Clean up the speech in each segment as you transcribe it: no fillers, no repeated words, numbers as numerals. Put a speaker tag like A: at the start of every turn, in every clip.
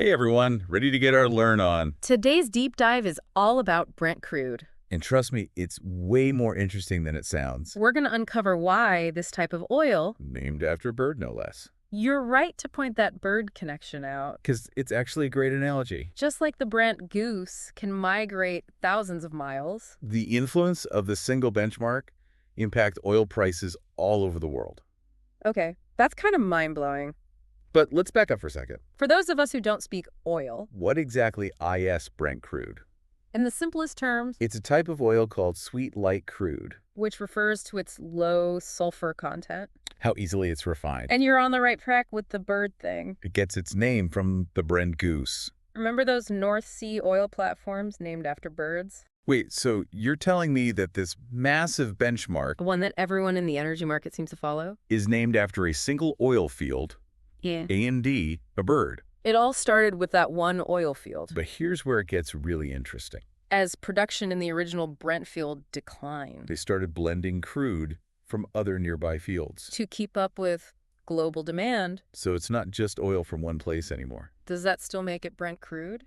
A: Hey everyone, ready to get our learn on.
B: Today's deep dive is all about Brent Crude.
A: And trust me, it's way more interesting than it sounds.
B: We're going to uncover why this type of oil—
A: Named after a bird, no less.
B: You're right to point that bird connection out.
A: Because it's actually a great analogy.
B: Just like the Brent goose can migrate thousands of miles.
A: The influence of the single benchmark impact oil prices all over the world.
B: Okay, that's kind of mind-blowing.
A: But let's back up for a second.
B: For those of us who don't speak oil,
A: What exactly is Brent crude?
B: in the simplest terms,
A: It's a type of oil called sweet light crude.
B: which refers to its low sulfur content.
A: How easily it's refined.
B: And you're on the right track with the bird thing.
A: It gets its name from the Brent goose.
B: Remember those North Sea oil platforms named after birds?
A: Wait, so you're telling me that this massive benchmark
B: The one that everyone in the energy market seems to follow?
A: is named after a single oil field,
B: Yeah.
A: A&D, a bird?
B: It all started with that one oil field.
A: But here's where it gets really interesting.
B: As production in the original Brent field declined
A: They started blending crude from other nearby fields.
B: to keep up with global demand.
A: So it's not just oil from one place anymore.
B: Does that still make it Brent crude?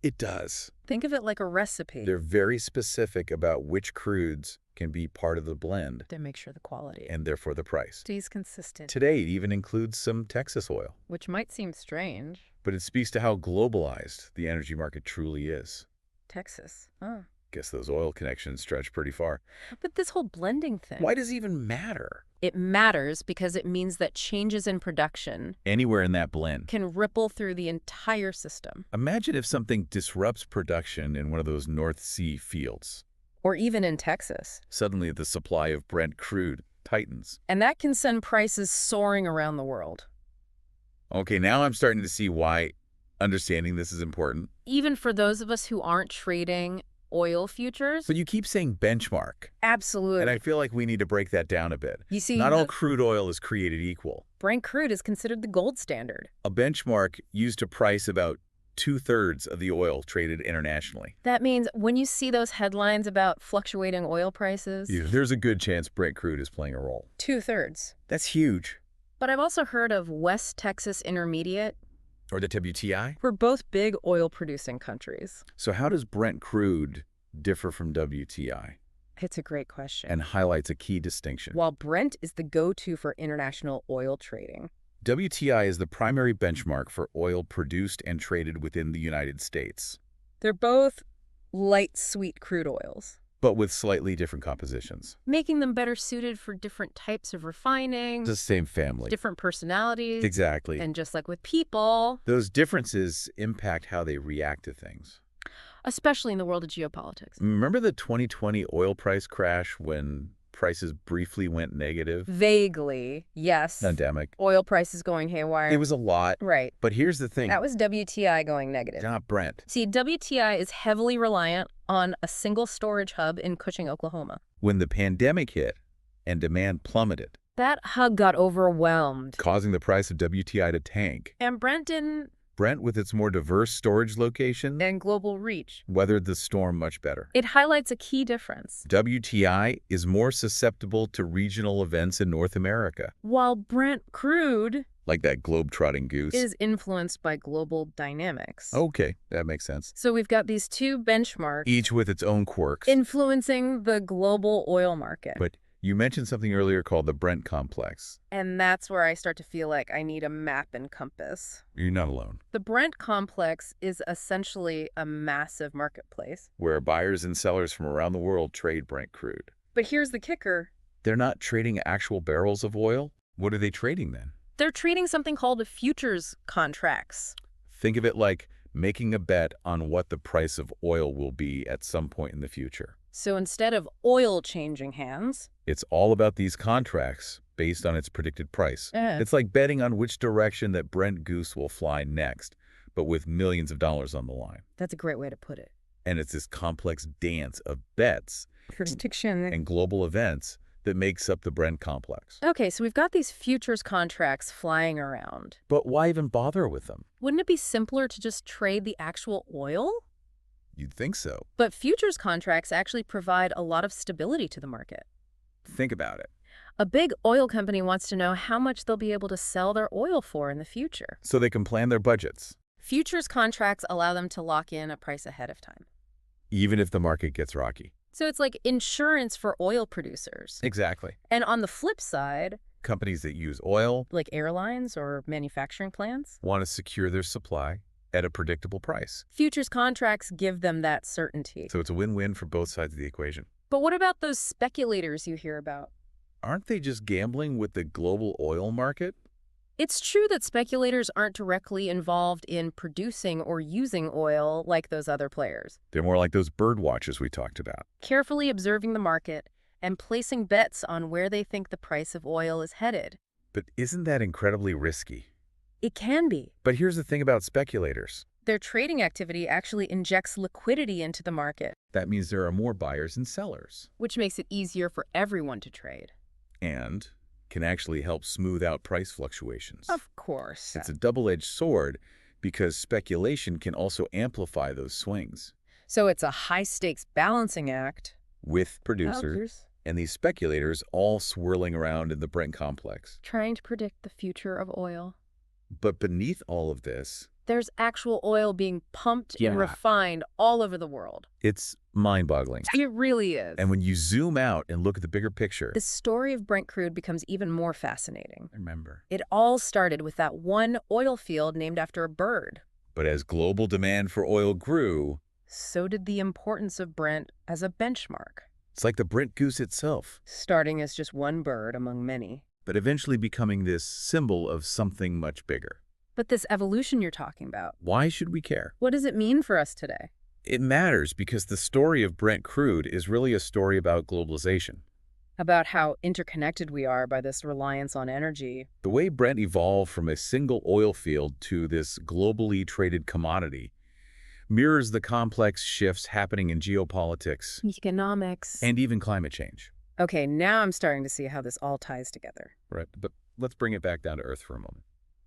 A: It does.
B: Think of it like a recipe.
A: They're very specific about which crudes can be part of the blend,
B: to make sure the quality
A: and therefore the price.
B: stays consistent,
A: Today, it even includes some Texas oil.
B: which might seem strange.
A: But it speaks to how globalized the energy market truly is.
B: Texas. Oh.
A: Guess those oil connections stretch pretty far.
B: But this whole blending thing—
A: Why does it even matter?
B: It matters because it means that changes in production
A: Anywhere in that blend.
B: can ripple through the entire system.
A: Imagine if something disrupts production in one of those North Sea fields.
B: Or even in Texas.
A: Suddenly, the supply of Brent crude tightens.
B: And that can send prices soaring around the world.
A: Okay, now I'm starting to see why understanding this is important.
B: Even for those of us who aren't trading oil futures?
A: But you keep saying benchmark,
B: Absolutely.
A: and I feel like we need to break that down a bit.
B: You see,
A: Not all crude oil is created equal.
B: Brent crude is considered the gold standard.
A: A benchmark used to price about 2/3 of the oil traded internationally.
B: That means when you see those headlines about fluctuating oil prices—
A: There's a good chance Brent crude is playing a role.
B: 2/3.
A: That's huge.
B: But I've also heard of West Texas Intermediate.
A: Or the WTI?
B: We're both big oil-producing countries.
A: So how does Brent crude differ from WTI?
B: It's a great question.
A: And highlights a key distinction.
B: While Brent is the go-to for international oil trading,
A: WTI is the primary benchmark for oil produced and traded within the United States,
B: they're both light sweet crude oils,
A: but with slightly different compositions.
B: making them better suited for different types of refining,
A: The same family.
B: different personalities.
A: Exactly.
B: And just like with people,
A: Those differences impact how they react to things.
B: especially in the world of geopolitics.
A: Remember the 2020 oil price crash when prices briefly went negative?
B: Vaguely, yes.
A: Pandemic.
B: Oil prices going haywire.
A: It was a lot.
B: Right.
A: But here's the thing.
B: That was WTI going negative.
A: Not Brent.
B: See, WTI is heavily reliant on a single storage hub in Cushing, Oklahoma.
A: When the pandemic hit and demand plummeted,
B: That hub got overwhelmed.
A: causing the price of WTI to tank.
B: And Brent didn't—
A: Brent, with its more diverse storage location,
B: and global reach.
A: weathered the storm much better.
B: It highlights a key difference.
A: WTI is more susceptible to regional events in North America,
B: While Brent crude
A: like that globe-trotting goose.
B: is influenced by global dynamics.
A: Okay, that makes sense.
B: So we've got these two benchmarks
A: Each with its own quirks.
B: influencing the global oil market.
A: But you mentioned something earlier called the Brent complex.
B: And that's where I start to feel like I need a map and compass.
A: You're not alone.
B: The Brent complex is essentially a massive marketplace.
A: Where buyers and sellers from around the world trade Brent crude.
B: But here's the kicker.
A: They're not trading actual barrels of oil. What are they trading then?
B: They're trading something called futures contracts.
A: Think of it like making a bet on what the price of oil will be at some point in the future.
B: So instead of oil changing hands—
A: It's all about these contracts based on its predicted price. It's like betting on which direction that Brent goose will fly next, but with millions of dollars on the line.
B: That's a great way to put it.
A: And it's this complex dance of bets
B: Jurisdiction.
A: and global events that makes up the Brent complex.
B: Okay, so we've got these futures contracts flying around.
A: But why even bother with them?
B: Wouldn't it be simpler to just trade the actual oil?
A: You'd think so.
B: But futures contracts actually provide a lot of stability to the market.
A: Think about it.
B: A big oil company wants to know how much they'll be able to sell their oil for in the future.
A: So they can plan their budgets.
B: Futures contracts allow them to lock in a price ahead of time.
A: Even if the market gets rocky.
B: So it's like insurance for oil producers.
A: Exactly.
B: And on the flip side,
A: Companies that use oil
B: like airlines or manufacturing plants,
A: want to secure their supply at a predictable price.
B: futures contracts give them that certainty.
A: So it's a win-win for both sides of the equation.
B: But what about those speculators you hear about?
A: Aren't they just gambling with the global oil market?
B: It's true that speculators aren't directly involved in producing or using oil like those other players.
A: They're more like those bird watchers we talked about.
B: Carefully observing the market and placing bets on where they think the price of oil is headed.
A: But isn't that incredibly risky?
B: It can be.
A: But here's the thing about speculators.
B: Their trading activity actually injects liquidity into the market,
A: That means there are more buyers and sellers,
B: which makes it easier for everyone to trade.
A: and can actually help smooth out price fluctuations.
B: Of course.
A: It's a double-edged sword because speculation can also amplify those swings.
B: So it's a high-stakes balancing act.
A: With producers and these speculators all swirling around in the Brent complex.
B: Trying to predict the future of oil.
A: But beneath all of this,
B: There's actual oil being pumped
A: Yeah.
B: and refined all over the world.
A: it's mind-boggling.
B: It really is.
A: And when you zoom out and look at the bigger picture,
B: The story of Brent Crude becomes even more fascinating.
A: remember.
B: It all started with that one oil field named after a bird.
A: But as global demand for oil grew,
B: So did the importance of Brent as a benchmark,
A: it's like the Brent goose itself,
B: starting as just one bird among many.
A: but eventually becoming this symbol of something much bigger.
B: But this evolution you're talking about,
A: Why should we care?
B: what does it mean for us today?
A: It matters because the story of Brent Crude is really a story about globalization.
B: About how interconnected we are by this reliance on energy.
A: The way Brent evolved from a single oil field to this globally traded commodity mirrors the complex shifts happening in geopolitics
B: Economics.
A: and even climate change.
B: Okay, now I'm starting to see how this all ties together.
A: Right, but let's bring it back down to earth for a moment.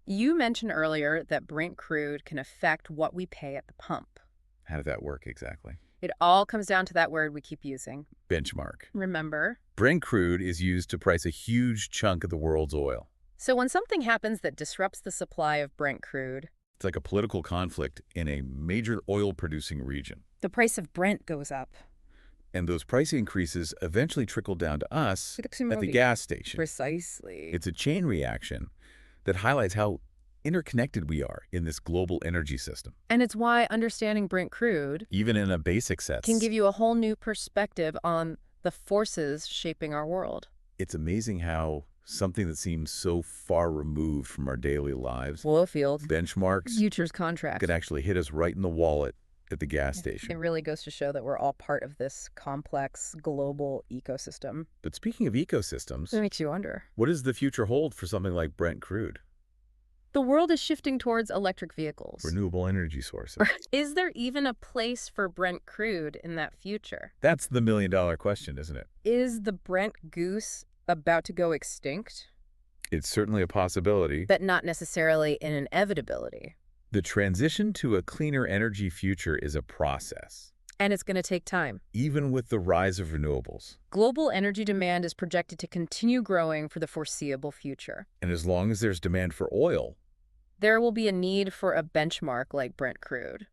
B: You mentioned earlier that Brent Crude can affect what we pay at the pump.
A: How did that work exactly?
B: It all comes down to that word we keep using.
A: Benchmark.
B: Remember?
A: Brent Crude is used to price a huge chunk of the world's oil.
B: So when something happens that disrupts the supply of Brent Crude,
A: It's like a political conflict in a major oil-producing region.
B: the price of Brent goes up.
A: And those price increases eventually trickle down to us at the gas station.
B: Precisely.
A: It's a chain reaction that highlights how interconnected we are in this global energy system.
B: And it's why understanding Brent Crude
A: Even in a basic sense,
B: can give you a whole new perspective on the forces shaping our world.
A: it's amazing how something that seems so far removed from our daily lives,
B: Oil fields,
A: benchmarks,
B: futures contracts.
A: could actually hit us right in the wallet at the gas
B: It
A: station.
B: really goes to show that we're all part of this complex global ecosystem.
A: But speaking of ecosystems,
B: It makes you wonder.
A: what does the future hold for something like Brent Crude?
B: The world is shifting towards electric vehicles.
A: Renewable energy sources.
B: Is there even a place for Brent Crude in that future?
A: That's the million-dollar question, isn't it?
B: Is the Brent goose about to go extinct?
A: It's certainly a possibility.
B: But not necessarily an inevitability.
A: The transition to a cleaner energy future is a process,
B: And it's going to take time.
A: even with the rise of renewables.
B: Global energy demand is projected to continue growing for the foreseeable future.
A: And as long as there's demand for oil,
B: There will be a need for a benchmark like Brent Crude,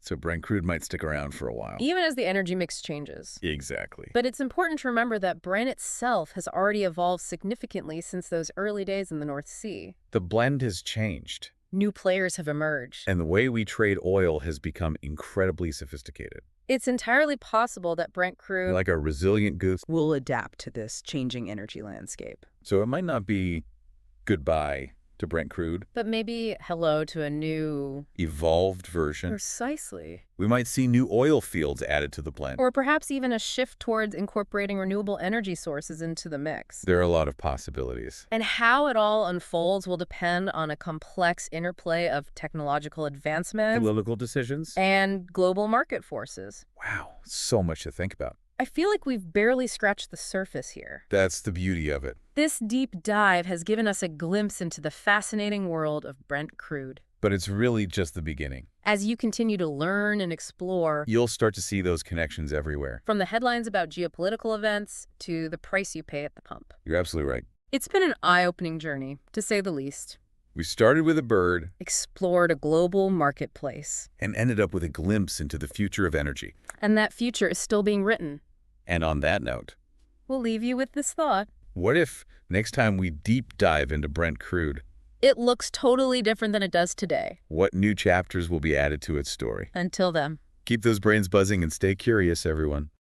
A: so Brent Crude might stick around for a while.
B: even as the energy mix changes.
A: Exactly.
B: But it's important to remember that Brent itself has already evolved significantly since those early days in the North Sea.
A: The blend has changed,
B: New players have emerged.
A: and the way we trade oil has become incredibly sophisticated.
B: It's entirely possible that Brent Crude
A: Like a resilient goose.
B: will adapt to this changing energy landscape.
A: So it might not be goodbye to Brent Crude,
B: But maybe hello to a new...
A: evolved version.
B: Precisely.
A: We might see new oil fields added to the blend.
B: Or perhaps even a shift towards incorporating renewable energy sources into the mix.
A: There are a lot of possibilities.
B: And how it all unfolds will depend on a complex interplay of technological advancements
A: Political decisions?
B: and global market forces.
A: Wow, so much to think about.
B: I feel like we've barely scratched the surface here.
A: That's the beauty of it.
B: This deep dive has given us a glimpse into the fascinating world of Brent Crude.
A: But it's really just the beginning.
B: As you continue to learn and explore,
A: You'll start to see those connections everywhere.
B: from the headlines about geopolitical events to the price you pay at the pump.
A: You're absolutely right.
B: It's been an eye-opening journey, to say the least.
A: We started with a bird
B: explored a global marketplace.
A: and ended up with a glimpse into the future of energy.
B: And that future is still being written.
A: And on that note,
B: We'll leave you with this thought.
A: what if next time we deep dive into Brent Crude,
B: It looks totally different than it does today.
A: what new chapters will be added to its story?
B: Until then.
A: Keep those brains buzzing and stay curious, everyone.